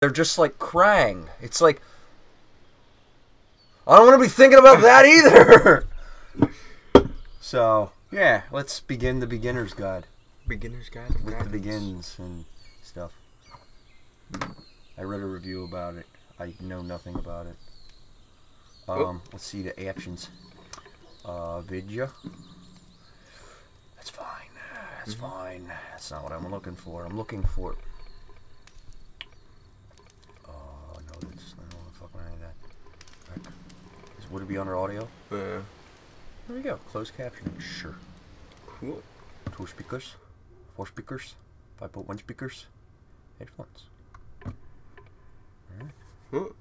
They're just like Krang. It's like, I don't want to be thinking about that either. So, yeah, let's begin the beginner's guide. Beginner's guide of with the guidance. begins and stuff. I read a review about it. I know nothing about it. Let's see the actions. Vidya. That's fine. That's fine. That's not what I'm looking for. I'm looking for. No, that's I don't want to fuck with any of that. Right. Would it be under audio? There we go. Closed captioning. Sure. Cool. 2 speakers, 4 speakers, 5.1 speakers, headphones. Alright. Ooh,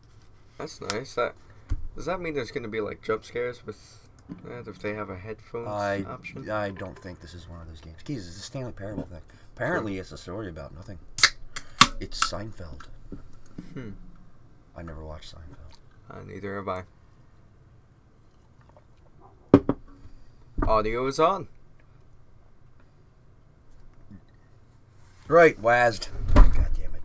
that's nice. Does that mean there's going to be like jump scares with that if they have a headphones option? I don't think this is one of those games. Keys, it's a Stanley Parable thing. Apparently, it's a story about nothing. It's Seinfeld. I never watched Seinfeld. Neither have I. Audio is on. Right, WASD. God damn it.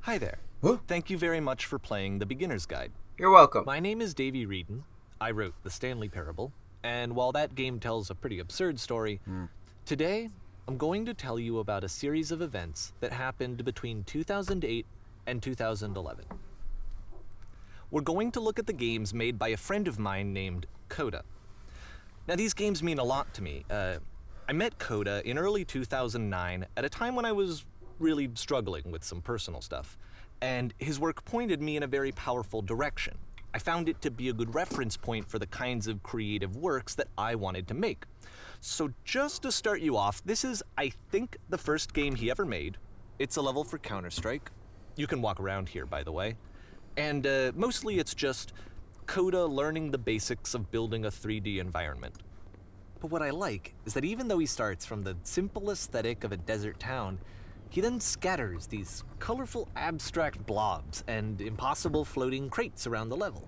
Hi there. What? Thank you very much for playing the Beginner's Guide. You're welcome. My name is Davey Reedon. I wrote the Stanley Parable, and while that game tells a pretty absurd story, today I'm going to tell you about a series of events that happened between 2008 and 2011. We're going to look at the games made by a friend of mine named Coda. Now, these games mean a lot to me. I met Coda in early 2009 at a time when I was really struggling with some personal stuff, and his work pointed me in a very powerful direction. I found it to be a good reference point for the kinds of creative works that I wanted to make. So just to start you off, this is, I think, the first game he ever made. It's a level for Counter-Strike. You can walk around here, by the way. And mostly it's just Coda learning the basics of building a 3D environment. But what I like is that even though he starts from the simple aesthetic of a desert town, he then scatters these colorful abstract blobs and impossible floating crates around the level.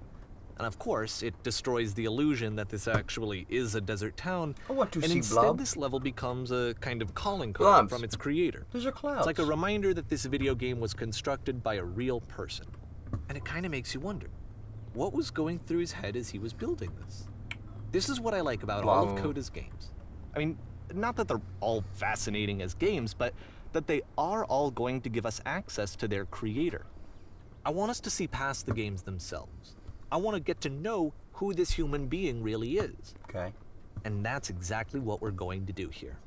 And of course, it destroys the illusion that this actually is a desert town, I want to and see instead blob. this level becomes a kind of calling card Blobs. from its creator. Those are clouds. It's like a reminder that this video game was constructed by a real person. And it kind of makes you wonder, what was going through his head as he was building this? This is what I like about all of Coda's games. I mean, not that they're all fascinating as games, but that they are all going to give us access to their creator. I want us to see past the games themselves. I want to get to know who this human being really is. Okay. And that's exactly what we're going to do here.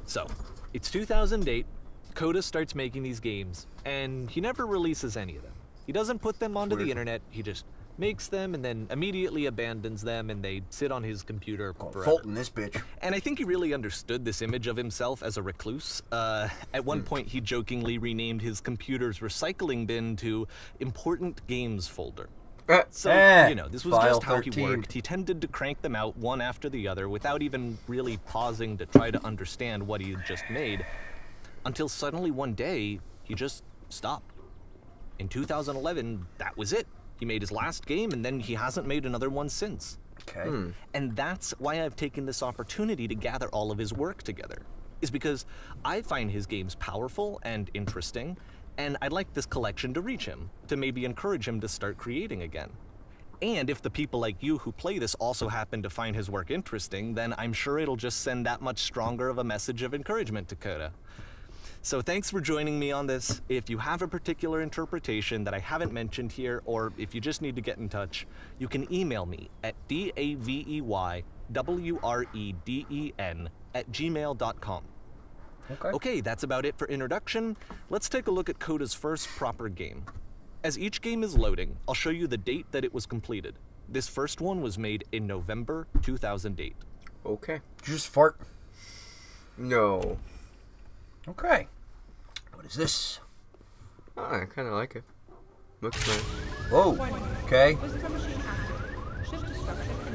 So, it's 2008. Coda starts making these games, and he never releases any of them. He doesn't put them onto the internet, he just makes them and then immediately abandons them, and they sit on his computer forever. Fulton, this bitch. And I think he really understood this image of himself as a recluse. At one point, he jokingly renamed his computer's recycling bin to Important Games Folder. So, you know, this was just how he worked. He tended to crank them out one after the other without even really pausing to try to understand what he had just made, until suddenly one day, he just stopped. In 2011, that was it. He made his last game, and then he hasn't made another one since. Okay. And that's why I've taken this opportunity to gather all of his work together, is because I find his games powerful and interesting, and I'd like this collection to reach him, to maybe encourage him to start creating again. And if the people like you who play this also happen to find his work interesting, then I'm sure it'll just send that much stronger of a message of encouragement to Coda. So thanks for joining me on this. If you have a particular interpretation that I haven't mentioned here, or if you just need to get in touch, you can email me at daveywreden@gmail.com. Okay, that's about it for introduction. Let's take a look at Coda's first proper game. As each game is loading, I'll show you the date that it was completed. This first one was made in November 2008. Okay. Did you just fart? No. Okay. What is this? Oh, I kind of like it. Looks nice. Whoa. Okay.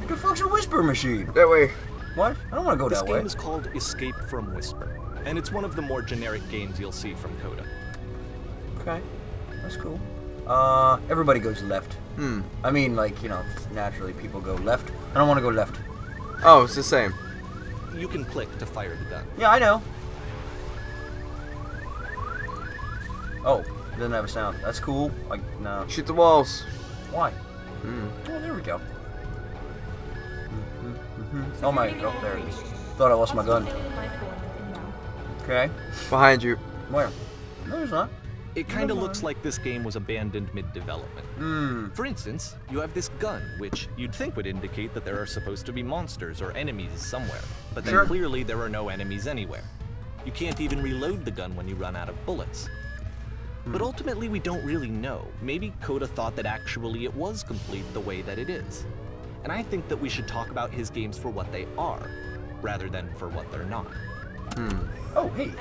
The fuck's a whisper machine? That way. What? I don't want to go that way. This game is called Escape from Whisper, and it's one of the more generic games you'll see from Coda. Okay. That's cool. Everybody goes left. I mean, like, you know, naturally people go left. I don't want to go left. Oh, it's the same. you can click to fire the gun. Yeah, I know. Oh, it doesn't have a sound. That's cool. Like, no. Shoot the walls. Why? Oh, there we go. Oh my, oh, there it is. Thought I lost my gun. Okay. Behind you. Where? No, there's not. It kind of looks like this game was abandoned mid-development. For instance, you have this gun, which you'd think would indicate that there are supposed to be monsters or enemies somewhere. But then clearly there are no enemies anywhere. You can't even reload the gun when you run out of bullets. But ultimately we don't really know. Maybe Coda thought that actually it was complete the way that it is. And I think that we should talk about his games for what they are, rather than for what they're not. Oh, hey.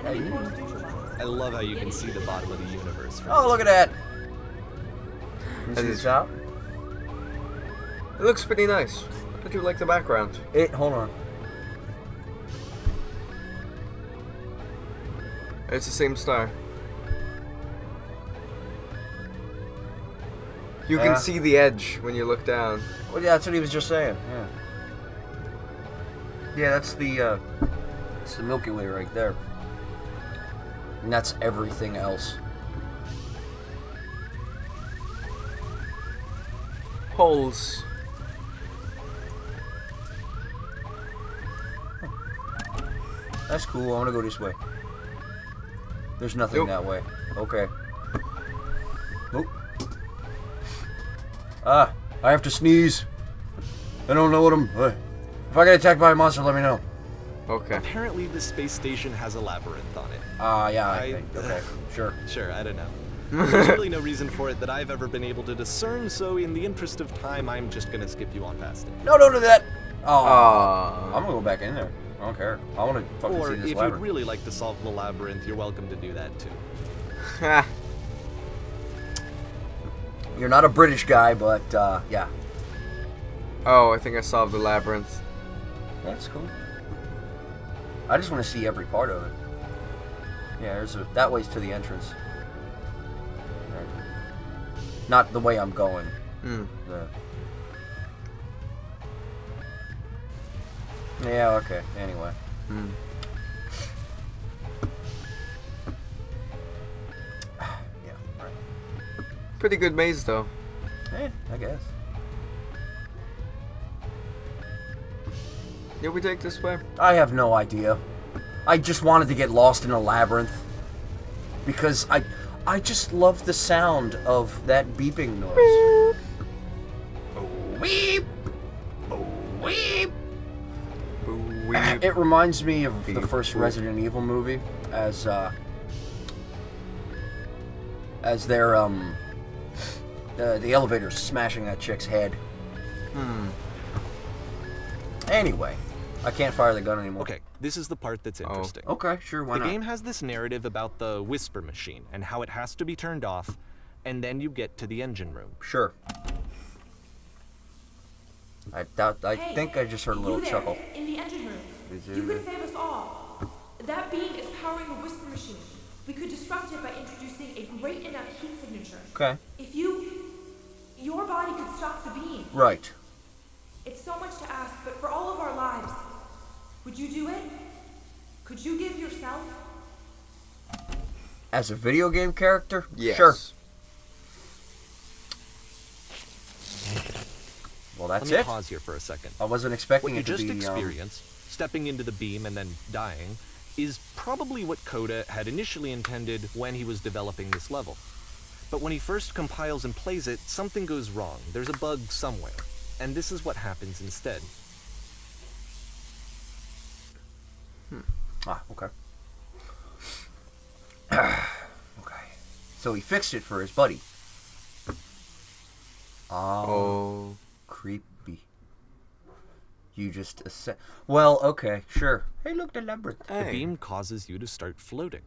I love how you can see the bottom of the universe. Oh, look at that. You see the top? It looks pretty nice. I do like the background. Hold on. It's the same star. You can see the edge when you look down. Well, yeah, that's what he was just saying. Yeah. Yeah, that's the Milky Way right there. And that's everything else. Holes. That's cool. I want to go this way. There's nothing that way. Okay. Nope. Ah, I have to sneeze. I don't know what I'm... if I get attacked by a monster, let me know. Okay. Apparently the space station has a labyrinth on it. Yeah, I think. Okay, sure. Sure, I don't know. There's really no reason for it that I've ever been able to discern, so in the interest of time, I'm just gonna skip you on past it. No, don't do that! Oh, I'm gonna go back in there. I don't care. I want to fucking or see this if labyrinth. you'd really like to solve the labyrinth, you're welcome to do that too. You're not a British guy, but, yeah. Oh, I think I solved the labyrinth. That's cool. I just want to see every part of it. Yeah, that way's to the entrance. Right. Not the way I'm going. Yeah, okay. Anyway. Yeah, right. Pretty good maze, though. I guess. Did we take this way? I have no idea. I just wanted to get lost in a labyrinth. Because I just love the sound of that beeping noise. Beep. Beep. Beep. It reminds me of the first Resident Evil movie as they're the elevator smashing that chick's head. Anyway, I can't fire the gun anymore. Okay, this is the part that's interesting. Okay, sure, why not? The game has this narrative about the whisper machine and how it has to be turned off, and then you get to the engine room. Sure. I think I just heard a little chuckle. In the engine room. You could save us all. That beam is powering the whisper machine. We could disrupt it by introducing a great enough heat signature. Okay. If your body could stop the beam. Right. It's so much to ask, but for all of our lives, would you do it? Could you give yourself? As a video game character? Yes. Sure. Well, that's Let me it. pause here for a second. I wasn't expecting What you it to just be... experienced, stepping into the beam and then dying, is probably what Coda had initially intended when he was developing this level. But when he first compiles and plays it, something goes wrong. There's a bug somewhere. And this is what happens instead. Okay. Okay. So he fixed it for his buddy. Oh. Creepy. You just... Well, okay, sure. Hey, look, the labyrinth. The beam causes you to start floating.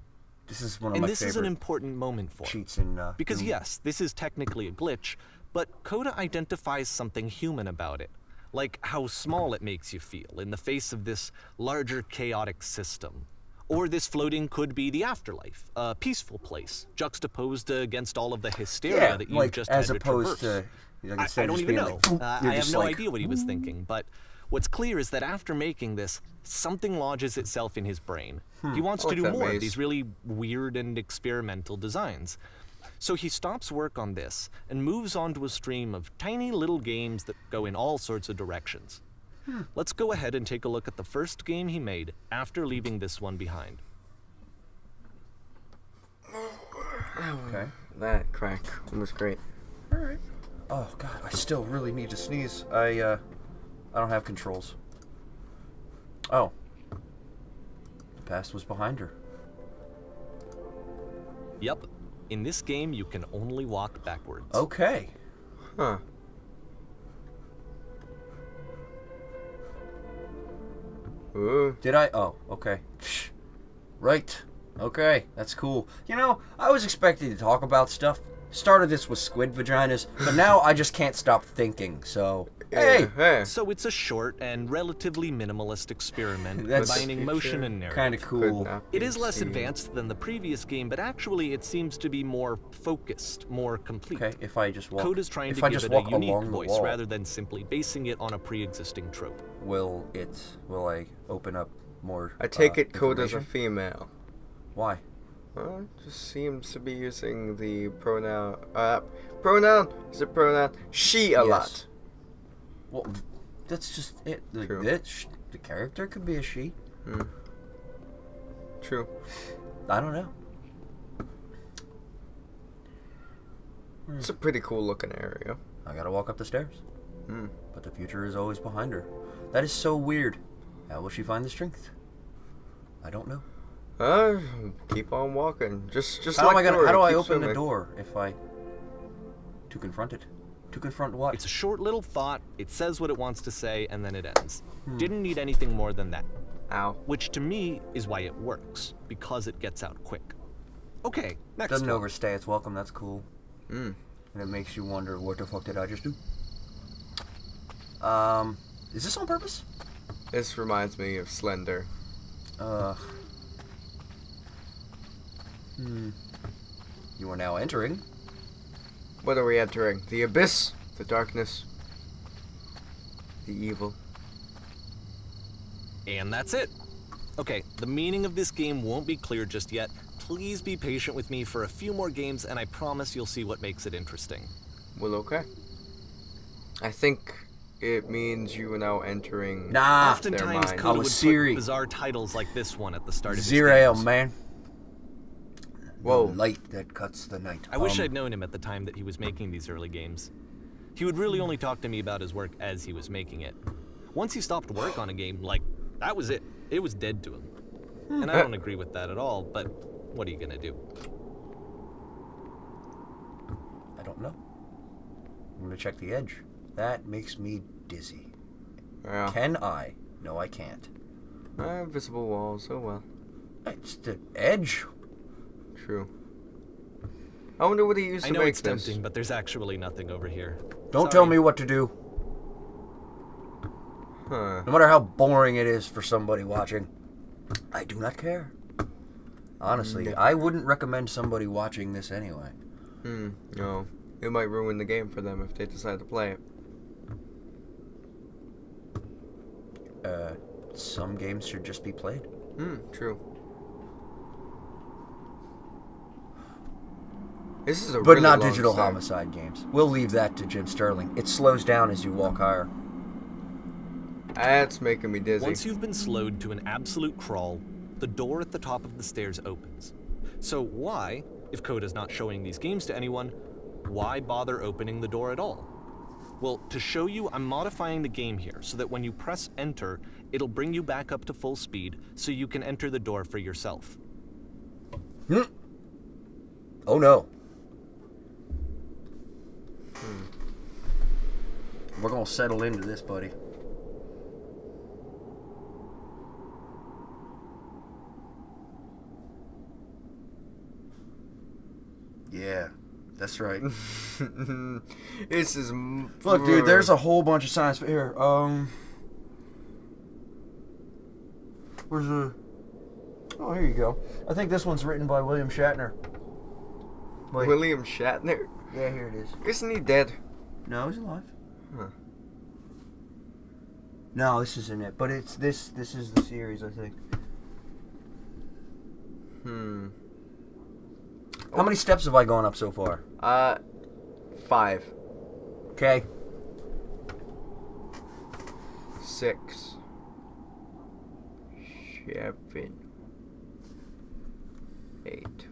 This is one of And my this is an favorite important moment for cheats in... because Doom. yes, this is technically a glitch, but Coda identifies something human about it. Like how small it makes you feel in the face of this larger chaotic system. Or this floating could be the afterlife, a peaceful place, juxtaposed against all of the hysteria that you like, just as had to opposed traverse. to... Like, I don't even know. Like, I have no idea what he was thinking, but What's clear is that after making this, something lodges itself in his brain. He wants to do more of these really weird and experimental designs. So he stops work on this and moves on to a stream of tiny little games that go in all sorts of directions. Let's go ahead and take a look at the first game he made after leaving this one behind. Okay. That crack was great. Alright. Oh god, I still really need to sneeze. I don't have controls. Oh. The past was behind her. Yep. In this game, you can only walk backwards. Okay. Huh. Ooh. Did I? Oh, okay. Right. Okay, that's cool. You know, I was expecting to talk about stuff. Started this with squid vaginas, but now I just can't stop thinking, so... Hey! So it's a short and relatively minimalist experiment combining motion and narrative. Kind of cool. It is less advanced than the previous game, but actually it seems to be more focused, more complete. Okay, if I just walk... Code is trying to give it a unique voice rather than simply basing it on a pre-existing trope. Will I open up more I take it Code as a female. Why? Well, it just seems to be using the pronoun, is it pronoun? She a lot. Well, that's just it. True. The character could be a she. True. I don't know. It's a pretty cool looking area. I gotta walk up the stairs. But the future is always behind her. That is so weird. How will she find the strength? I don't know. Keep on walking. Just how like how do I open swimming. the door if I... To confront it? To confront what? It's a short little thought, it says what it wants to say, and then it ends. Didn't need anything more than that. Ow. Which to me is why it works, because it gets out quick. Okay, next Doesn't one. overstay its welcome, that's cool. And it makes you wonder, what the fuck did I just do? Is this on purpose? This reminds me of Slender. You are now entering. What are we entering? The abyss? The darkness? The evil? And that's it. Okay, the meaning of this game won't be clear just yet. Please be patient with me for a few more games, and I promise you'll see what makes it interesting. Well, okay. I think it means you are now entering Nah. Oftentimes, mind. Coda would Siri. put bizarre titles like this one at the start of his Zero, games. man. Whoa. The light that cuts the night. I wish I'd known him at the time that he was making these early games. He would really only talk to me about his work as he was making it. Once he stopped work on a game, like, that was it. It was dead to him. And I don't agree with that at all, but what are you gonna do? I don't know. I'm gonna check the edge. That makes me dizzy. Yeah. Can I? No, I can't. Visible walls, oh well. It's the edge. True. I wonder what he used I to know make it's this. tempting, but there's actually nothing over here. Don't tell me what to do. Huh. No matter how boring it is for somebody watching, I do not care. Honestly, I wouldn't recommend somebody watching this anyway. No. It might ruin the game for them if they decide to play it. Some games should just be played. True. This is a But really not long digital start. homicide games. We'll leave that to Jim Sterling. It slows down as you walk higher. That's making me dizzy. Once you've been slowed to an absolute crawl, the door at the top of the stairs opens. So why, if Coda's not showing these games to anyone, why bother opening the door at all? Well, to show you, I'm modifying the game here so that when you press enter, it'll bring you back up to full speed so you can enter the door for yourself. Oh no. We're gonna settle into this, buddy. Yeah, that's right. This is... Look, dude, there's a whole bunch of signs here. Where's the... Oh, here you go. I think this one's written by William Shatner. Wait. William Shatner? Yeah, here it is. Isn't he dead? No, he's alive. Huh. No, this isn't it. But it's this. This is the series, I think. How many steps have I gone up so far? 5. Okay. 6. 7. 8.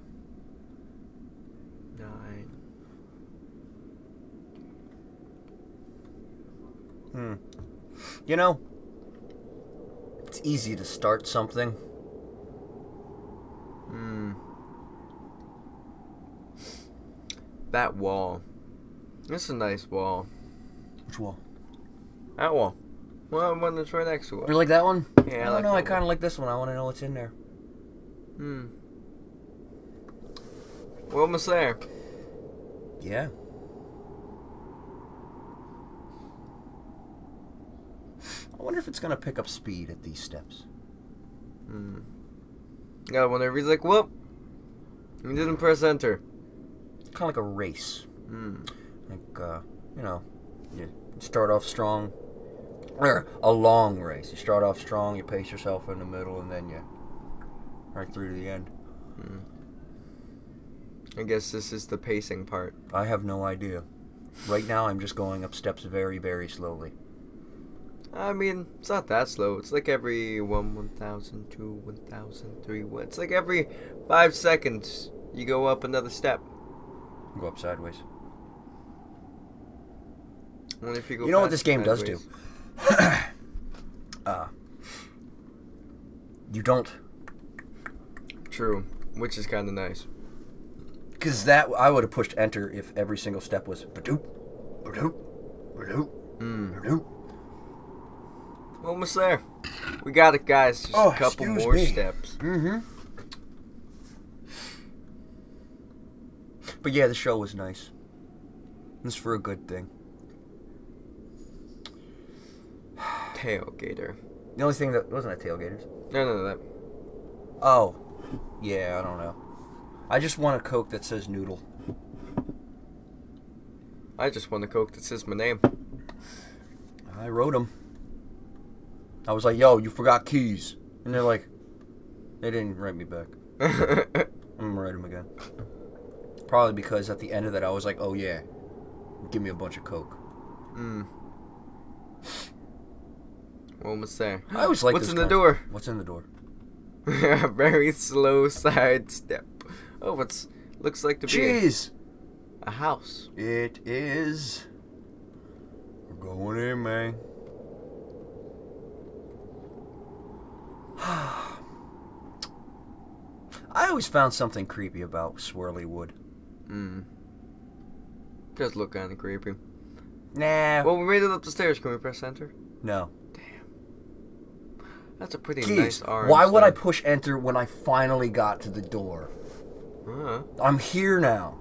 9. You know, it's easy to start something. That wall. This is a nice wall. Which wall? That wall. Well, one that's right next to it. You like that one? Yeah, I don't like know. that I kind of like this one. I want to know what's in there. We're almost there. Yeah. I wonder if it's going to pick up speed at these steps. Yeah, whenever he's like, whoop. He didn't press enter. Kind of like a race. Like, you know, you start off strong. Or a long race. You start off strong, you pace yourself in the middle, and then you right through to the end. I guess this is the pacing part. I have no idea. Right now, I'm just going up steps very, very slowly. I mean, it's not that slow. It's like every 1,000, 2, 1,000, 3, 1. It's like every 5 seconds you go up another step. Go up sideways. Only if you go You know what this game does do? You don't. True, which is kind of nice. Because that, I would have pushed enter if every single step was ba-doop, ba-doop, ba-doop, ba-doop. Almost there. We got it, guys. Just a couple more steps. But yeah, the show was nice. This is for a good thing. Tailgater. The only thing that wasn't a tailgaters. No, that. Oh, yeah, I don't know. I just want a Coke that says noodle. I just want a Coke that says my name. I wrote them. I was like, yo, you forgot keys. And they're like, they didn't write me back. I'm gonna write them again. Probably because at the end of that, I was like, oh yeah, give me a bunch of Coke. Almost there. I always like What's in the door? What's in the door? Very slow side step. Oh, what's looks like to be a house. It is. We're going in, man. I always found something creepy about swirly wood. Does look kind of creepy. Nah. Well, we made it up the stairs. Can we press enter? No. That's a pretty nice orange. Why would I push enter when I finally got to the door? Uh-huh. I'm here now.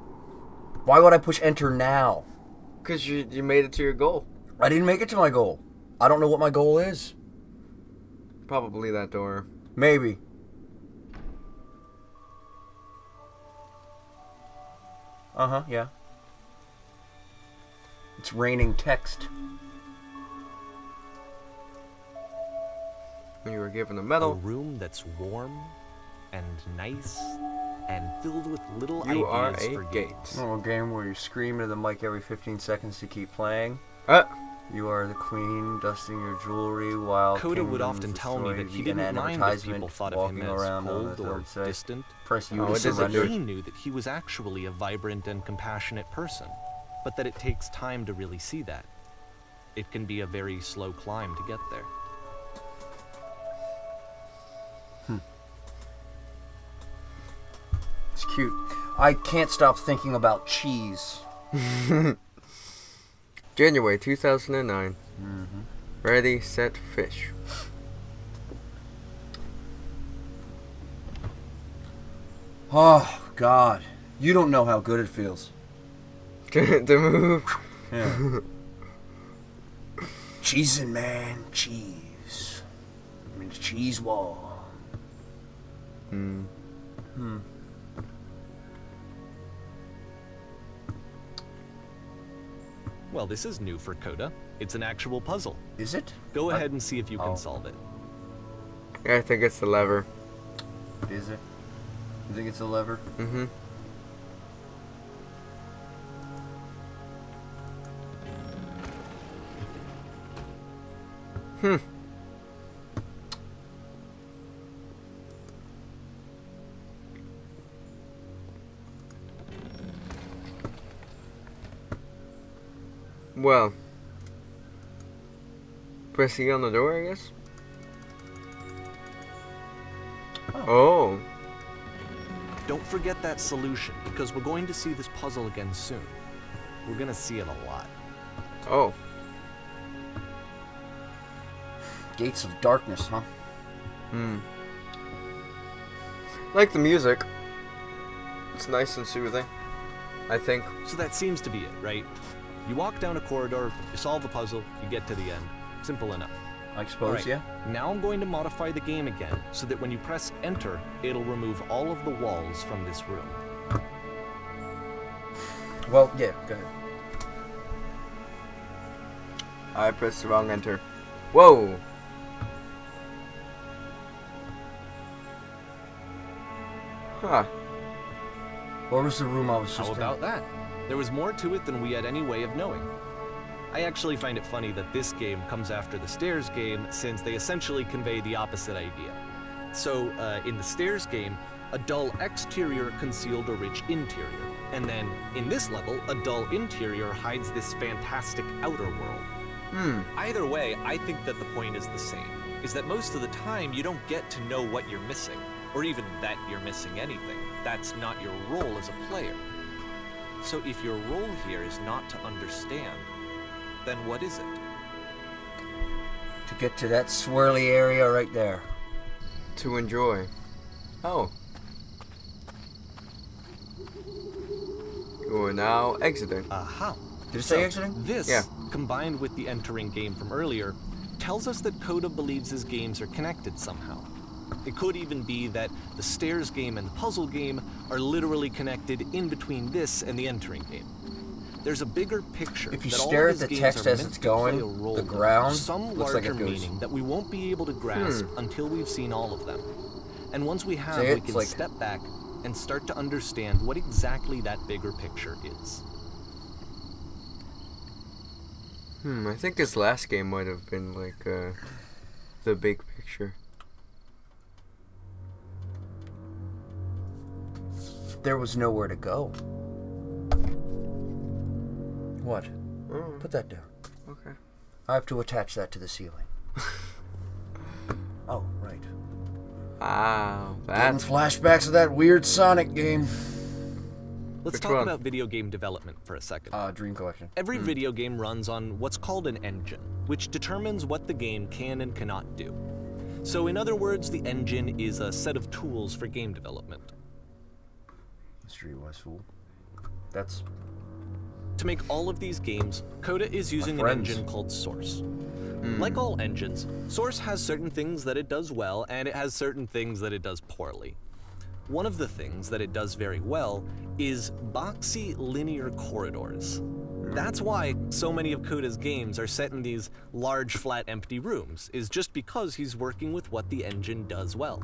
Why would I push enter now? Because you made it to your goal. I didn't make it to my goal. I don't know what my goal is. Probably that door. Maybe. Uh-huh, yeah. It's raining text. You were given a medal. A room that's warm and nice and filled with little You are ideas a for gate. games. Little game where you scream into the mic every 15 seconds to keep playing. You are the queen, dusting your jewelry while Coda would often tell me that he didn't mind if people thought of him as cold or distant. Press you to Because surrender. he knew that he was actually a vibrant and compassionate person, but that it takes time to really see that. It can be a very slow climb to get there. It's cute. I can't stop thinking about cheese. January 2009. Ready, set, fish. Oh, God. You don't know how good it feels. To move. Yeah. Cheesing, man. Cheese. I'm in the cheese wall. Well, this is new for Coda. It's an actual puzzle. Is it? Go ahead and see if you can solve it. Yeah, I think it's the lever. Is it? You think it's a lever? Mm-hmm. Well, pressing on the door, I guess. Oh. Don't forget that solution, because we're going to see this puzzle again soon. We're going to see it a lot. Oh. Gates of Darkness, huh? Hmm. Like the music. It's nice and soothing, I think. So that seems to be it, right? You walk down a corridor, you solve a puzzle, you get to the end. Simple enough. I suppose, right. yeah. Now I'm going to modify the game again, so that when you press enter, it'll remove all of the walls from this room. Well, yeah, go ahead. I pressed the wrong enter. Whoa! Huh. What was the room I was just How in? about that? There was more to it than we had any way of knowing. I actually find it funny that this game comes after the Stairs game, since they essentially convey the opposite idea. So, in the Stairs game, a dull exterior concealed a rich interior. And then, in this level, a dull interior hides this fantastic outer world. Either way, I think that the point is the same, is that most of the time you don't get to know what you're missing, or even that you're missing anything. That's not your role as a player. So if your role here is not to understand, then what is it? To get to that swirly area right there. To enjoy. Oh. You are now exiting. Aha. Did it say exiting? This, Yeah. combined with the entering game from earlier, tells us that Coda believes his games are connected somehow. It could even be that the Stairs game and the puzzle game are literally connected in between this and the entering game. There's a bigger picture. If you that all stare of at the his text games are as meant it's to play going, a role the in, ground some looks like larger it goes. meaning that we won't be able to grasp until we've seen all of them. And once we have, See, we it's can like- step back and start to understand what exactly that bigger picture is. I think his last game might have been like the big picture. There was nowhere to go. What? Oh, Put that down. okay. I have to attach that to the ceiling. Oh, right. Wow, Getting that's flashbacks of that weird Sonic game. Let's Which talk one? about video game development for a second. Dream Collection. Every video game runs on what's called an engine, which determines what the game can and cannot do. So in other words, the engine is a set of tools for game development. Streetwise Fool. That's... To make all of these games, Coda is using an friends. engine called Source. Like all engines, Source has certain things that it does well, and it has certain things that it does poorly. One of the things that it does very well is boxy linear corridors. That's why so many of Coda's games are set in these large, flat, empty rooms, is just because he's working with what the engine does well.